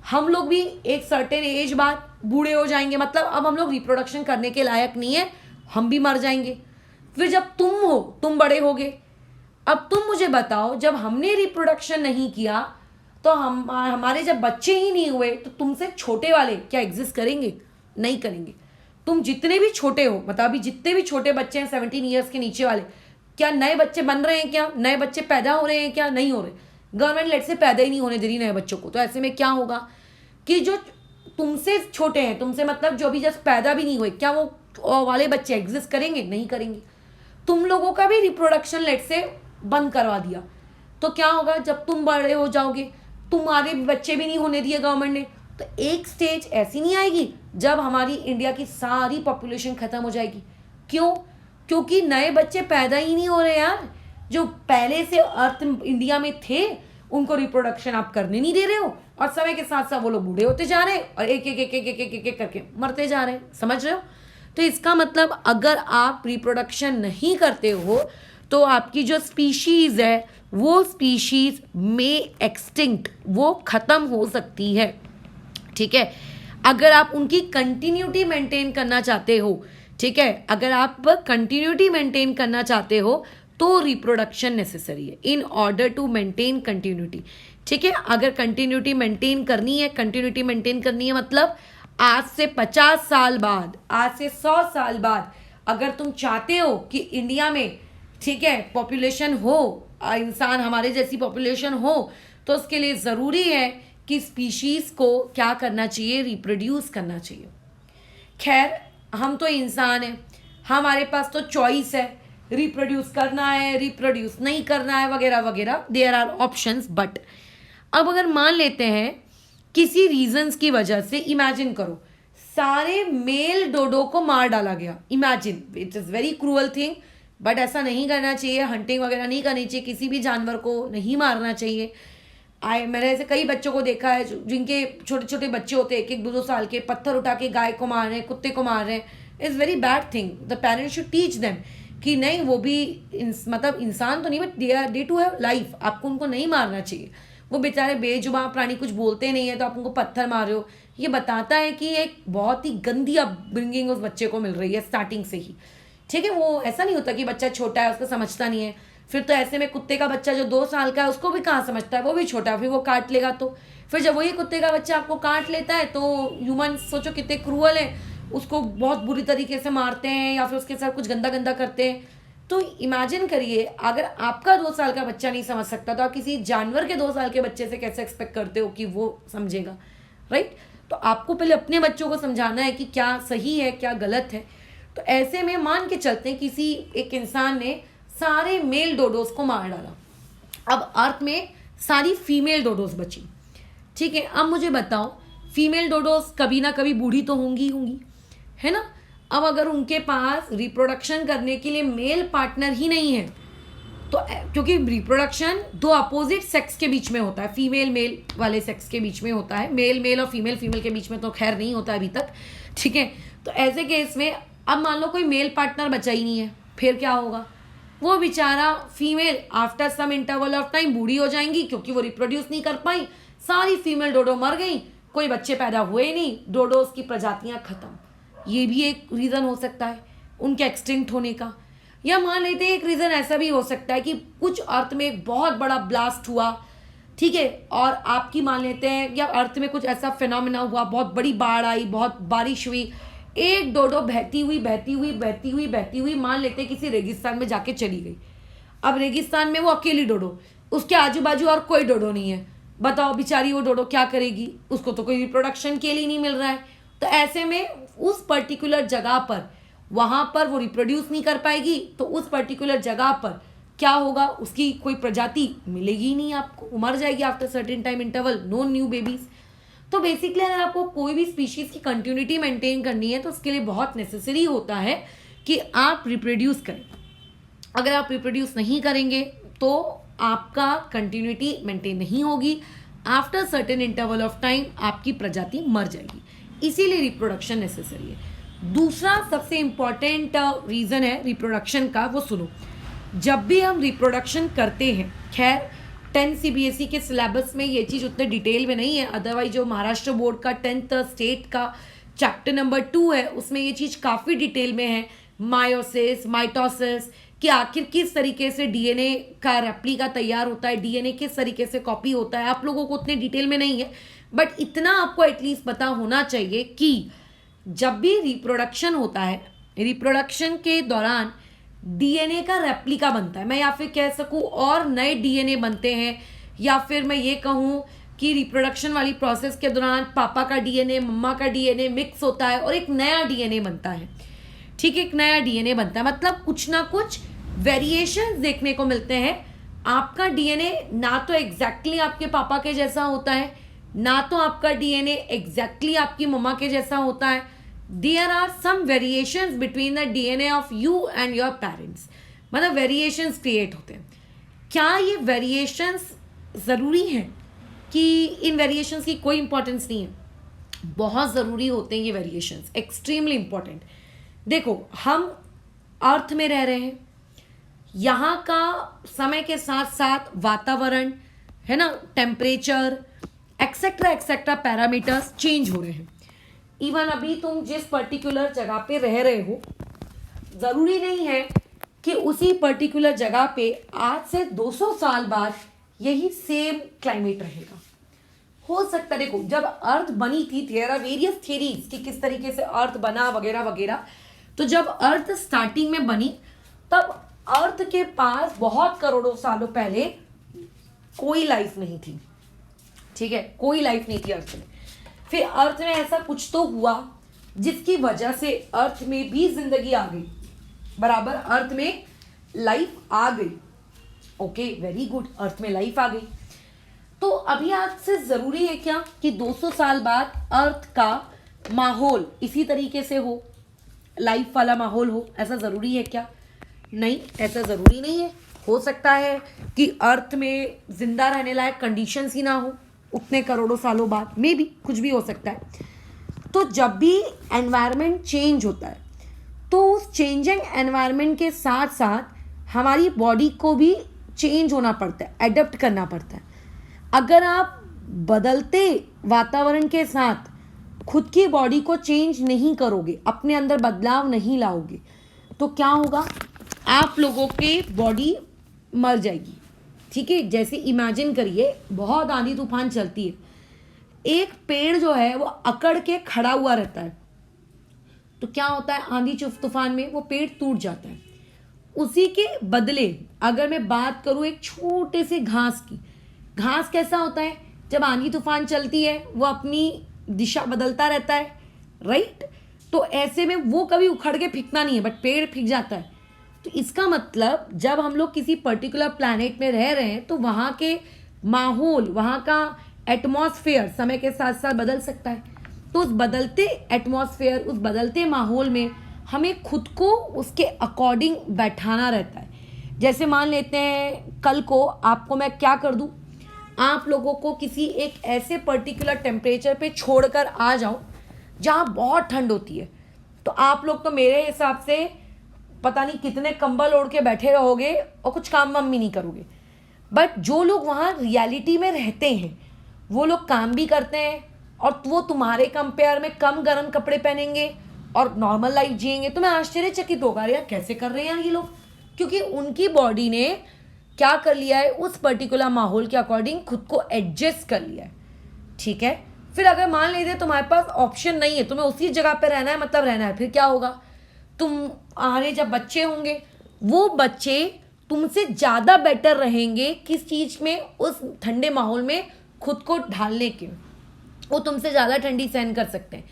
हम लोग भी एक सर्टेन एज बाद बूढ़े हो जाएंगे, मतलब अब हम लोग रिप्रोडक्शन करने के लायक नहीं है, हम भी मर जाएंगे। फिर जब तुम बड़े होगे, अब तुम मुझे बताओ जब हमने रिप्रोडक्शन नहीं किया तो हमारे जब बच्चे ही नहीं हुए तो तुमसे छोटे वाले क्या एग्जिस्ट करेंगे, नहीं करेंगे। तुम जितने भी छोटे हो, मतलब अभी जितने भी छोटे बच्चे हैं 17 ईयर्स के नीचे वाले, क्या नए बच्चे बन रहे हैं, क्या नए बच्चे पैदा हो रहे हैं, क्या नहीं हो रहे। गवर्नमेंट लेट से पैदा ही नहीं होने दे रही नए बच्चों को। तो ऐसे में क्या होगा कि जो तुमसे छोटे हैं, तुमसे मतलब जो अभी जस्ट पैदा भी नहीं हुए, क्या वो वाले बच्चे एग्जिस्ट करेंगे, नहीं करेंगे। तुम लोगों का भी रिप्रोडक्शन लेट से बंद करवा दिया तो क्या होगा, जब तुम बड़े हो जाओगे तुम्हारे बच्चे भी नहीं होने दिए गवर्नमेंट ने, तो एक स्टेज ऐसी नहीं आएगी जब हमारी इंडिया की सारी पॉपुलेशन खत्म हो जाएगी। क्यों, क्योंकि नए बच्चे पैदा ही नहीं हो रहे यार। जो पहले से अर्थ इंडिया में थे उनको रिप्रोडक्शन आप करने नहीं दे रहे हो, और समय के साथ साथ वो लोग बूढ़े होते जा रहे हैं और एक एक एक एक एक एक एक करके मरते जा रहे हैं, समझ रहे हो। तो इसका मतलब अगर आप रिप्रोडक्शन नहीं करते हो तो आपकी जो स्पीशीज है वो स्पीशीज में एक्सटिंक्ट, वो खत्म हो सकती है, ठीक है। अगर आप उनकी कंटिन्यूटी मेंटेन करना चाहते हो, ठीक है, अगर आप कंटिन्यूटी मेंटेन करना चाहते हो तो रिप्रोडक्शन नेसेसरी है in order to maintain continuity. ठीक है, अगर कंटिन्यूटी मेंटेन करनी है, कंटिन्यूटी मेंटेन करनी है मतलब आज से 50 साल बाद, आज से 100 साल बाद अगर तुम चाहते हो कि इंडिया में, ठीक है, पॉपुलेशन हो, इंसान हमारे जैसी पॉपुलेशन हो, तो उसके लिए ज़रूरी है कि स्पीशीज को क्या करना चाहिए, रिप्रोड्यूस करना चाहिए। खैर, हम तो इंसान हैं, हमारे पास तो चॉइस है, रिप्रोड्यूस करना है, रिप्रोड्यूस नहीं करना है, वगैरह वगैरह, देयर आर ऑप्शंस। बट अब अगर मान लेते हैं किसी रीजंस की वजह से, इमेजिन करो सारे मेल डोडो को मार डाला गया, imagine, it is very cruel thing, but ऐसा नहीं करना चाहिए, हंटिंग वगैरह नहीं करनी चाहिए, किसी भी जानवर को नहीं मारना चाहिए। मैंने ऐसे कई बच्चों को देखा है जिनके छोटे छोटे बच्चे होते हैं, 1-1, 2-2 साल के, पत्थर उठा के गाय को मार रहे हैं, कुत्ते को मार रहे हैं। It's very bad thing. The parents should teach them कि नहीं, वो भी मतलब इंसान तो नहीं, but they too have life, आपको उनको नहीं मारना चाहिए। वो बेचारे बेजुबान प्राणी, कुछ बोलते नहीं है तो आप उनको पत्थर मार रहे हो। ये बताता है कि एक बहुत ही गंदी अपब्रिंगिंग उस बच्चे को मिल रही है स्टार्टिंग से ही। ठीक है, वो ऐसा नहीं होता कि बच्चा छोटा है उसको समझता नहीं है, फिर तो ऐसे में कुत्ते का बच्चा जो 2 साल का है उसको भी कहाँ समझता है, वो भी छोटा है, फिर वो काट लेगा। तो फिर जब वही कुत्ते का बच्चा आपको काट लेता है तो ह्यूमन सोचो कितने क्रूअल है, उसको बहुत बुरी तरीके से मारते हैं या फिर उसके साथ कुछ गंदा गंदा करते हैं। तो इमेजिन करिए, अगर आपका 2 साल का बच्चा नहीं समझ सकता तो आप किसी जानवर के 2 साल के बच्चे से कैसे एक्सपेक्ट करते हो कि वो समझेगा, राइट? तो आपको पहले अपने बच्चों को समझाना है कि क्या सही है क्या गलत है। तो ऐसे में मान के चलते हैं किसी एक इंसान ने सारे मेल डोडोस को मार डाला, अब अर्थ में सारी फीमेल डोडोस बची। ठीक है, अब मुझे बताओ, फीमेल डोडोस कभी ना कभी बूढ़ी तो होंगी होंगी, है ना? अब अगर उनके पास रिप्रोडक्शन करने के लिए मेल पार्टनर ही नहीं है, तो क्योंकि रिप्रोडक्शन 2 अपोजिट सेक्स के बीच में होता है, फीमेल मेल वाले सेक्स के बीच में होता है, मेल मेल और फीमेल फीमेल के बीच में तो खैर नहीं होता अभी तक। ठीक है, तो ऐसे केस में अब मान लो कोई मेल पार्टनर बचा ही नहीं है, फिर क्या होगा? वो बेचारा female after some interval of time बूढ़ी हो जाएंगी, क्योंकि वो रिप्रोड्यूस नहीं कर पाई, सारी फीमेल डोडो मर गई, कोई बच्चे पैदा हुए ही नहीं, डोडोस की प्रजातियां खत्म। ये भी एक रीज़न हो सकता है उनके एक्सटिंक्ट होने का। या मान लेते हैं एक रीज़न ऐसा भी हो सकता है कि कुछ अर्थ में एक बहुत बड़ा ब्लास्ट हुआ, ठीक है, और आपकी मान लेते हैं या अर्थ में कुछ ऐसा फिनोमेना हुआ, बहुत बड़ी बाढ़ आई, बहुत बारिश हुई, एक डोडो बहती हुई बहती हुई बहती हुई बहती हुई मान लेते हैं किसी रेगिस्तान में जाके चली गई। अब रेगिस्तान में वो अकेली डोडो, उसके आजू बाजू और कोई डोडो नहीं है, बताओ बेचारी वो डोडो क्या करेगी? उसको तो कोई रिप्रोडक्शन के लिए नहीं मिल रहा है। तो ऐसे में उस पर्टिकुलर जगह पर, वहां पर वो रिप्रोड्यूस नहीं कर पाएगी, तो उस पर्टिकुलर जगह पर क्या होगा? उसकी कोई प्रजाति मिलेगी ही नहीं आपको, वो मर जाएगी after certain time interval, no new babies. तो बेसिकली अगर आपको कोई भी स्पीशीज की कंटिन्यूटी मेंटेन करनी है तो उसके लिए बहुत नेसेसरी होता है कि आप रिप्रोड्यूस करें। अगर आप रिप्रोड्यूस नहीं करेंगे तो आपका कंटिन्यूटी मेंटेन नहीं होगी, after certain interval of time आपकी प्रजाति मर जाएगी, इसीलिए रिप्रोडक्शन नेसेसरी है। दूसरा सबसे इंपॉर्टेंट रीज़न है रिप्रोडक्शन का, वो सुनो। जब भी हम रिप्रोडक्शन करते हैं, खैर 10 CBSE के सिलेबस में ये चीज़ उतने डिटेल में नहीं है, अदरवाइज जो महाराष्ट्र बोर्ड का 10th स्टेट का चैप्टर नंबर 2 है उसमें ये चीज़ काफ़ी डिटेल में है, मायोसिस, माइटोसिस, कि आखिर किस तरीके से डीएनए का रेप्लिका तैयार होता है, डीएनए किस तरीके से कॉपी होता है। आप लोगों को उतने डिटेल में नहीं है, बट इतना आपको एटलीस्ट पता होना चाहिए कि जब भी रिप्रोडक्शन होता है, रिप्रोडक्शन के दौरान डीएनए का रेप्लिका बनता है, मैं या फिर कह सकूं और नए डीएनए बनते हैं, या फिर मैं ये कहूं कि रिप्रोडक्शन वाली प्रोसेस के दौरान पापा का डीएनए मम्मा का डीएनए मिक्स होता है और एक नया डीएनए बनता है। ठीक है, एक नया डीएनए बनता है, मतलब कुछ ना कुछ वेरिएशंस देखने को मिलते हैं। आपका डीएनए ना तो एग्जैक्टली आपके पापा के जैसा होता है, ना तो आपका डीएनए एग्जैक्टली आपकी मम्मा के जैसा होता है। There are some variations between the DNA of you and your parents, मतलब वेरिएशंस क्रिएट होते हैं। क्या ये वेरिएशंस ज़रूरी हैं कि इन वेरिएशंस की कोई इंपॉर्टेंस नहीं है? बहुत ज़रूरी होते हैं ये वेरिएशंस, एक्सट्रीमली इंपॉर्टेंट। देखो, हम अर्थ में रह रहे हैं, यहाँ का समय के साथ साथ वातावरण है ना, टेम्परेचर एक्सेट्रा पैरामीटर्स चेंज हो रहे हैं। इवन अभी तुम जिस पर्टिकुलर जगह पे रह रहे हो, ज़रूरी नहीं है कि उसी पर्टिकुलर जगह पे आज से 200 साल बाद यही सेम क्लाइमेट रहेगा। हो सकता है, देखो जब अर्थ बनी थी, देयर आर वेरियस थ्योरीज कि किस तरीके से अर्थ बना वगैरह वगैरह। तो जब अर्थ स्टार्टिंग में बनी तब अर्थ के पास बहुत करोड़ों सालों पहले कोई लाइफ नहीं थी, ठीक है, कोई लाइफ नहीं थी अर्थ में। फिर अर्थ में ऐसा कुछ तो हुआ जिसकी वजह से अर्थ में भी जिंदगी आ गई, बराबर, अर्थ में लाइफ आ गई। ओके, वेरी गुड, अर्थ में लाइफ आ गई। तो अभी आपसे जरूरी है क्या कि 200 साल बाद अर्थ का माहौल इसी तरीके से हो, लाइफ वाला माहौल हो? ऐसा जरूरी है क्या? नहीं, ऐसा जरूरी नहीं है। हो सकता है कि अर्थ में जिंदा रहने लायक कंडीशंस ही ना हो उतने करोड़ों सालों बाद, में भी कुछ भी हो सकता है। तो जब भी एनवायरनमेंट चेंज होता है तो उस चेंजिंग एनवायरनमेंट के साथ साथ हमारी बॉडी को भी चेंज होना पड़ता है, एडप्ट करना पड़ता है। अगर आप बदलते वातावरण के साथ खुद की बॉडी को चेंज नहीं करोगे, अपने अंदर बदलाव नहीं लाओगे, तो क्या होगा? आप लोगों के बॉडी मर जाएगी, ठीक है। जैसे इमेजिन करिए बहुत आंधी तूफान चलती है, एक पेड़ जो है वो अकड़ के खड़ा हुआ रहता है, तो क्या होता है आंधी तूफान में? वो पेड़ टूट जाता है। उसी के बदले अगर मैं बात करूं एक छोटे से घास की, घास कैसा होता है? जब आंधी तूफान चलती है वो अपनी दिशा बदलता रहता है, राइट? तो ऐसे में वो कभी उखड़ के फेंकना नहीं है, बट पेड़ फेंक जाता है। तो इसका मतलब जब हम लोग किसी पर्टिकुलर प्लैनेट में रह रहे हैं तो वहाँ के माहौल, वहाँ का एटमॉस्फेयर समय के साथ साथ बदल सकता है। तो उस बदलते एटमॉस्फेयर, उस बदलते माहौल में हमें खुद को उसके अकॉर्डिंग बैठाना रहता है। जैसे मान लेते हैं कल को आपको मैं क्या कर दूं, आप लोगों को किसी एक ऐसे पर्टिकुलर टेम्परेचर पे छोड़कर आ जाऊं जहां बहुत ठंड होती है, तो आप लोग तो मेरे हिसाब से पता नहीं कितने कंबल ओढ़ के बैठे रहोगे और कुछ काम वाम भी नहीं करोगे। बट जो लोग वहाँ रियलिटी में रहते हैं वो लोग काम भी करते हैं और वो तुम्हारे कंपेयर में कम गर्म कपड़े पहनेंगे और नॉर्मल लाइफ जिएंगे। तो मैं आश्चर्यचकित होगा, यार कैसे कर रहे हैं यार ये लोग, क्योंकि उनकी बॉडी ने क्या कर लिया है, उस पर्टिकुलर माहौल के अकॉर्डिंग खुद को एडजस्ट कर लिया है, ठीक है। फिर अगर मान लीजिए तुम्हारे पास ऑप्शन नहीं है, तुम्हें उसी जगह पे रहना है, मतलब रहना है, फिर क्या होगा? तुम्हारे जब बच्चे होंगे वो बच्चे तुमसे ज़्यादा बेटर रहेंगे किस चीज़ में? उस ठंडे माहौल में खुद को ढालने के, वो तुमसे ज़्यादा ठंडी सहन कर सकते हैं।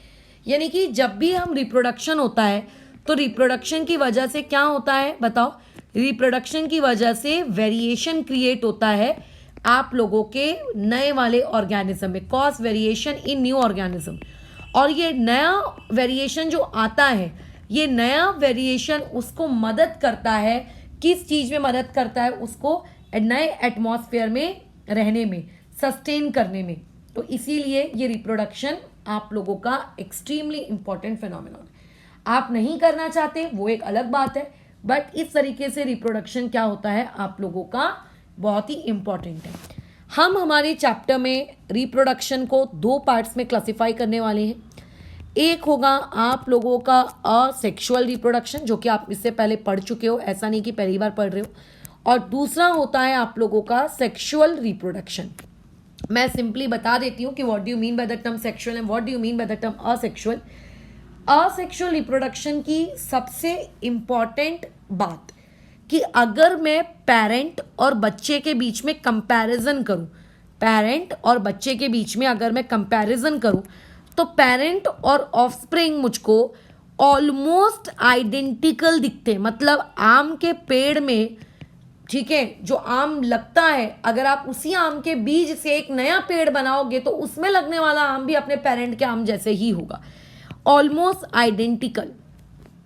यानी कि जब भी हम रिप्रोडक्शन होता है तो रिप्रोडक्शन की वजह से क्या होता है बताओ? रिप्रोडक्शन की वजह से वेरिएशन क्रिएट होता है आप लोगों के नए वाले ऑर्गेनिज्म में, cause variation in new organism. और ये नया वेरिएशन जो आता है, ये नया वेरिएशन उसको मदद करता है, किस चीज़ में मदद करता है? उसको नए एटमॉस्फेयर में रहने में, सस्टेन करने में। तो इसीलिए ये रिप्रोडक्शन आप लोगों का एक्सट्रीमली इंपॉर्टेंट फिनोमिनन। आप नहीं करना चाहते वो एक अलग बात है, बट इस तरीके से रिप्रोडक्शन क्या होता है आप लोगों का बहुत ही इंपॉर्टेंट है। हम हमारे चैप्टर में रिप्रोडक्शन को 2 पार्ट्स में क्लासिफाई करने वाले हैं। एक होगा आप लोगों का असेक्सुअल रिप्रोडक्शन, जो कि आप इससे पहले पढ़ चुके हो, ऐसा नहीं कि पहली बार पढ़ रहे हो, और दूसरा होता है आप लोगों का सेक्सुअल रिप्रोडक्शन। मैं सिंपली बता देती हूँ कि what do you mean by the term sexual and what do you mean by the term asexual. Asexual reproduction की सबसे इम्पॉर्टेंट बात कि अगर मैं पेरेंट और बच्चे के बीच में कंपैरिजन करूं, पेरेंट और बच्चे के बीच में अगर मैं कंपैरिजन करूं, तो पेरेंट और ऑफस्प्रिंग मुझको ऑलमोस्ट आइडेंटिकल दिखते हैं। मतलब आम के पेड़ में, ठीक है, जो आम लगता है, अगर आप उसी आम के बीज से एक नया पेड़ बनाओगे तो उसमें लगने वाला आम भी अपने पेरेंट के आम जैसे ही होगा, ऑलमोस्ट आइडेंटिकल।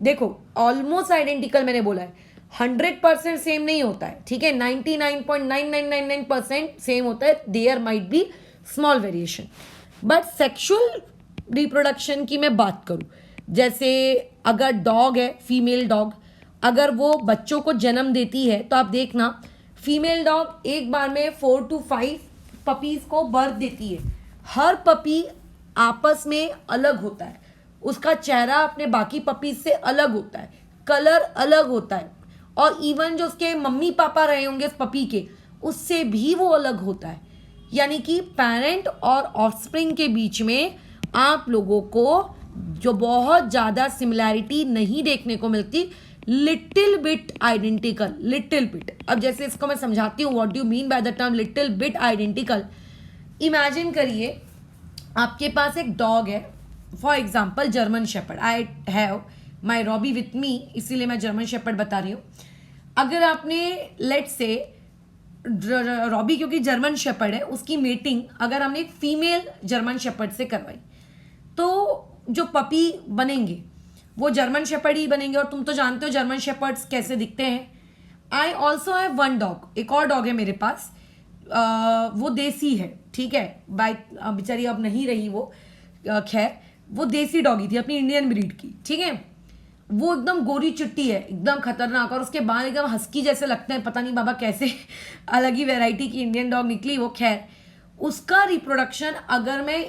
देखो ऑलमोस्ट आइडेंटिकल मैंने बोला है, 100% सेम नहीं होता है, ठीक है, 99.9999% सेम होता है, there might be small variation. But sexual reproduction की मैं बात करूं, जैसे अगर डॉग है, फीमेल डॉग, अगर वो बच्चों को जन्म देती है तो आप देखना फीमेल डॉग एक बार में 4 to 5 पपीज को बर्थ देती है। हर पपी आपस में अलग होता है, उसका चेहरा अपने बाकी पपीज से अलग होता है, कलर अलग होता है, और इवन जो उसके मम्मी पापा रहे होंगे उस पपी के, उससे भी वो अलग होता है। यानी कि पेरेंट और ऑफस्प्रिंग के बीच में आप लोगों को जो बहुत ज़्यादा सिमिलैरिटी नहीं देखने को मिलती, little bit identical, little bit. अब जैसे इसको मैं समझाती हूँ, what do you mean by the term little bit identical. Imagine करिए आपके पास एक डॉग है, for example German shepherd. I have my Robby with me, इसीलिए मैं जर्मन शेपर्ड बता रही हूँ। अगर आपने लेट से रॉबी, क्योंकि जर्मन शेपर्ड है, उसकी मेटिंग अगर हमने एक फीमेल जर्मन शेपर्ड से करवाई, तो जो पपी बनेंगे वो जर्मन शेपर्ड ही बनेंगे। और तुम तो जानते हो जर्मन शेपर्ड्स कैसे दिखते हैं। I also have one dog, एक और डॉग है मेरे पास, वो देसी है, ठीक है, बाई बेचारी अब नहीं रही वो, खैर वो देसी डॉगी थी अपनी इंडियन ब्रीड की, ठीक है। वो एकदम गोरी चिट्टी है, एकदम खतरनाक, और उसके बाल एकदम हस्की जैसे लगते हैं, पता नहीं बाबा कैसे अलग ही वैरायटी की इंडियन डॉग निकली वो। खैर उसका रिप्रोडक्शन अगर मैं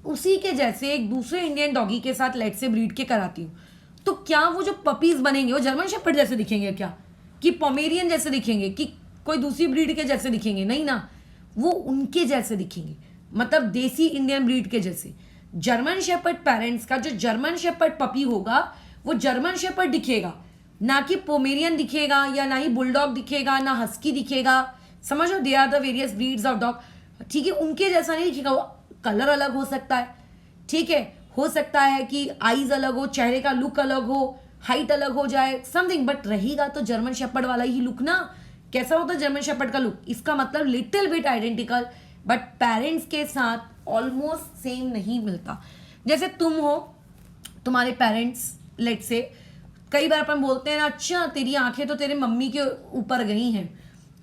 उसी के जैसे एक दूसरे इंडियन डॉगी के साथ लेट से ब्रीड के कराती हूँ, तो क्या वो जो पपीज बनेंगे वो जर्मन शेपर्ड जैसे दिखेंगे क्या, कि पोमेरियन जैसे दिखेंगे, कि कोई दूसरी ब्रीड के जैसे दिखेंगे? नहीं ना, वो उनके जैसे दिखेंगे, मतलब देसी इंडियन ब्रीड के जैसे। जर्मन शेपर्ड पेरेंट्स का जो जर्मन शेपर्ड पपी होगा वो जर्मन शेपर्ड दिखेगा, ना कि पोमेरियन दिखेगा, या ना ही बुलडॉग दिखेगा, ना हस्की दिखेगा। समझो, they are the various breeds of dog, ठीक है। उनके जैसा नहीं दिखेगा, वो कलर अलग हो सकता है, ठीक है, हो सकता है कि आईज अलग हो, चेहरे का लुक अलग हो, हाइट अलग हो जाए, समथिंग, बट रहेगा तो जर्मन शेपर्ड वाला ही लुक ना। कैसा होता है जर्मन शेपर्ड का लुक? इसका मतलब little bit identical, but parents के साथ ऑलमोस्ट सेम नहीं मिलता। जैसे तुम हो, तुम्हारे पेरेंट्स लेट से, कई बार अपन बोलते हैं ना, अच्छा तेरी आंखें तो तेरे मम्मी के ऊपर गई हैं।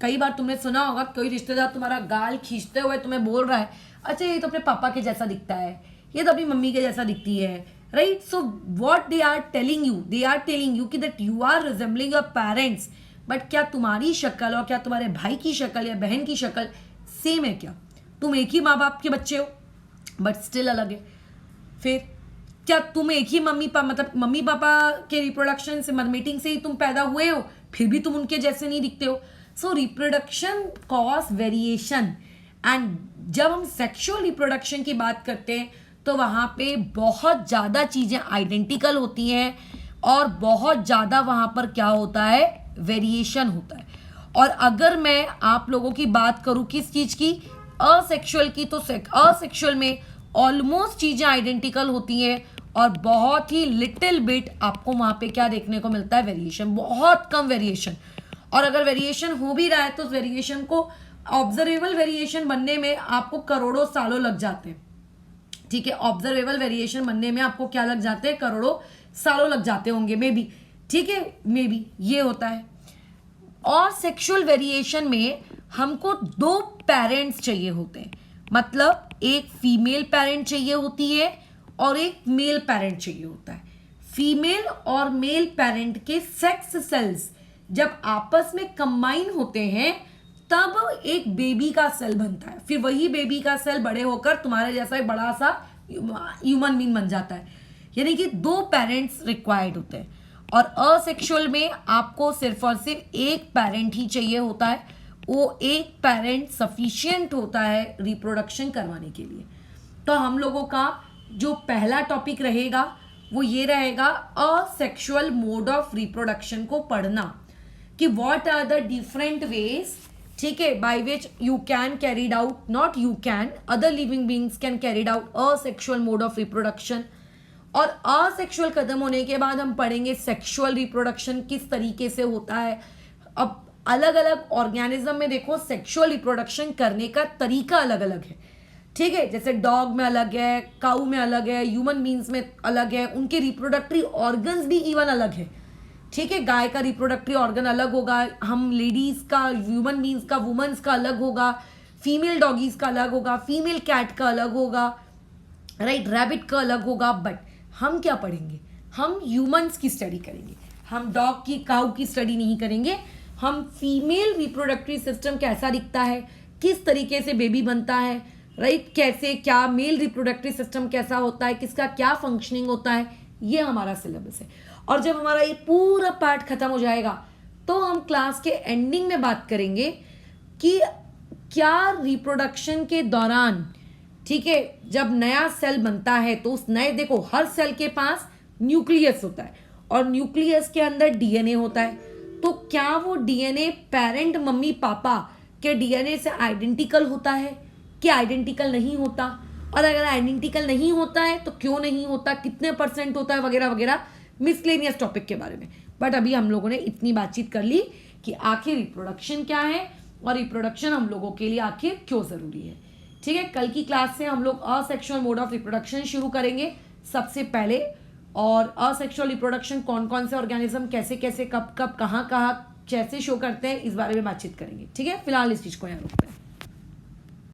कई बार तुमने सुना होगा कोई रिश्तेदार तुम्हारा गाल खींचते हुए तुम्हें बोल रहा है, अच्छा ये तो अपने पापा के जैसा दिखता है, ये तो अपनी मम्मी के जैसा दिखती है, right. So what they are telling you, they are telling you कि that you are resembling your parents, but क्या तुम्हारी शक्ल और क्या तुम्हारे भाई की शक्ल या बहन की शक्ल सेम है? क्या तुम एक ही माँ बाप के बच्चे हो बट स्टिल अलग है? फिर क्या तुम एक ही मतलब मम्मी पापा के रिप्रोडक्शन से, मीटिंग से ही तुम पैदा हुए हो, फिर भी तुम उनके जैसे नहीं दिखते हो? सो रिप्रोडक्शन कॉज वेरिएशन। एंड जब हम सेक्सुअल रिप्रोडक्शन की बात करते हैं तो वहाँ पे बहुत ज़्यादा चीज़ें आइडेंटिकल होती हैं और बहुत ज़्यादा वहाँ पर क्या होता है, वेरिएशन होता है। और अगर मैं आप लोगों की बात करूँ किस चीज़ की, असेक्सुअल की, तो असेक्सुअल में ऑलमोस्ट चीज़ें आइडेंटिकल होती हैं और बहुत ही लिटिल बिट आपको वहाँ पे क्या देखने को मिलता है, वेरिएशन, बहुत कम वेरिएशन। और अगर वेरिएशन हो भी रहा है तो उस वेरिएशन को ऑब्जर्वेबल वेरिएशन बनने में आपको करोड़ों सालों लग जाते हैं, ठीक है। ऑब्जर्वेबल वेरिएशन बनने में आपको क्या लग जाते हैं, करोड़ों सालों लग जाते होंगे, मे बी, ठीक है, मे बी ये होता है। और सेक्सुअल वेरिएशन में हमको दो पेरेंट्स चाहिए होते हैं, मतलब एक फीमेल पेरेंट चाहिए होती है और एक मेल पेरेंट चाहिए होता है। फीमेल और मेल पेरेंट के सेक्स सेल्स जब आपस में कंबाइन होते हैं तब एक बेबी का सेल बनता है। फिर वही बेबी का सेल बड़े होकर तुम्हारे जैसा एक बड़ा सा ह्यूमन बीइंग बन जाता है। यानी कि दो पेरेंट्स रिक्वायर्ड होते हैं। और असेक्सुअल में आपको सिर्फ और सिर्फ एक पेरेंट ही चाहिए होता है, वो एक पेरेंट सफिशिएंट होता है रिप्रोडक्शन करवाने के लिए। तो हम लोगों का जो पहला टॉपिक रहेगा वो ये रहेगा, असेक्सुअल मोड ऑफ रिप्रोडक्शन को पढ़ना, कि what are the different ways, ठीक है, by which you can carried out, not you can, other living beings can carried out asexual mode of reproduction. और असेक्सुअल खत्म होने के बाद हम पढ़ेंगे सेक्सुअल रिप्रोडक्शन किस तरीके से होता है। अब अलग अलग ऑर्गेनिज्म में देखो सेक्सुअल रिप्रोडक्शन करने का तरीका अलग अलग है, ठीक है। जैसे डॉग में अलग है, काऊ में अलग है, ह्यूमन बींग्स में अलग है, उनके रिप्रोडक्टरी ऑर्गन्स भी इवन अलग है, ठीक है। गाय का रिप्रोडक्टरी ऑर्गन अलग होगा, हम लेडीज का, ह्यूमन बींग्स का, वुमेन्स का अलग होगा, फीमेल डॉगीज का अलग होगा, फीमेल कैट का अलग होगा, राइट, रैबिट का अलग होगा। बट हम क्या पढ़ेंगे, हम ह्यूमंस की स्टडी करेंगे, हम डॉग की, काऊ की स्टडी नहीं करेंगे। हम फीमेल रिप्रोडक्टरी सिस्टम कैसा दिखता है, किस तरीके से बेबी बनता है, राइट, कैसे, क्या मेल रिप्रोडक्टरी सिस्टम कैसा होता है, किसका क्या फंक्शनिंग होता है, ये हमारा सिलेबस है। और जब हमारा ये पूरा पार्ट खत्म हो जाएगा तो हम क्लास के एंडिंग में बात करेंगे कि क्या रिप्रोडक्शन के दौरान, ठीक है, जब नया सेल बनता है तो उस नए, देखो हर सेल के पास न्यूक्लियस होता है और न्यूक्लियस के अंदर डीएनए होता है, तो क्या वो डीएनए पेरेंट मम्मी पापा के डीएनए से आइडेंटिकल होता है कि आइडेंटिकल नहीं होता, और अगर आइडेंटिकल नहीं होता है तो क्यों नहीं होता, कितने % होता है, वगैरह वगैरह मिसलेनियस टॉपिक के बारे में। बट अभी हम लोगों ने इतनी बातचीत कर ली कि आखिर रिप्रोडक्शन क्या है और रिप्रोडक्शन हम लोगों के लिए आखिर क्यों जरूरी है। ठीक है, कल की क्लास से हम लोग असेक्सुअल मोड ऑफ रिप्रोडक्शन शुरू करेंगे सबसे पहले, और असेक्सुअल रिप्रोडक्शन कौन कौन से ऑर्गेनिज्म कैसे कैसे कब कब कहाँ कहाँ कैसे शो करते हैं इस बारे में बातचीत करेंगे। ठीक है, फिलहाल इस चीज को यहाँ रोकते हैं।